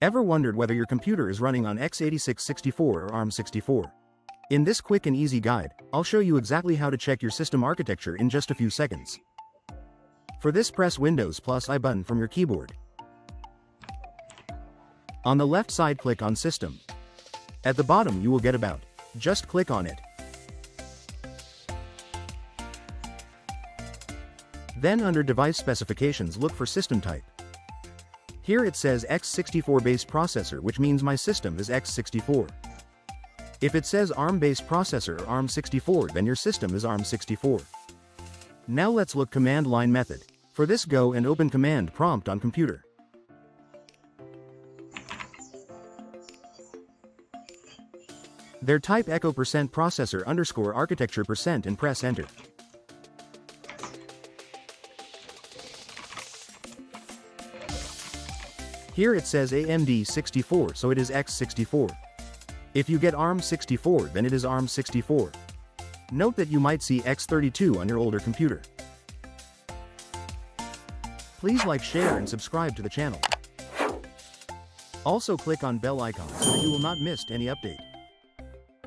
Ever wondered whether your computer is running on x86-64 or ARM64? In this quick and easy guide, I'll show you exactly how to check your system architecture in just a few seconds. For this, press Windows plus I button from your keyboard. On the left side, click on System. At the bottom you will get About. Just click on it. Then under Device Specifications, look for System Type. Here it says x64 based processor, which means my system is x64. If it says ARM based processor or ARM64, then your system is ARM64. Now let's look command line method. For this, go and open command prompt on computer. There type echo %processor_architecture% and press enter. Here it says AMD64, so it is x64. If you get ARM64, then it is ARM64. Note that you might see x32 on your older computer. Please like, share and subscribe to the channel. Also click on bell icon so that you will not miss any update.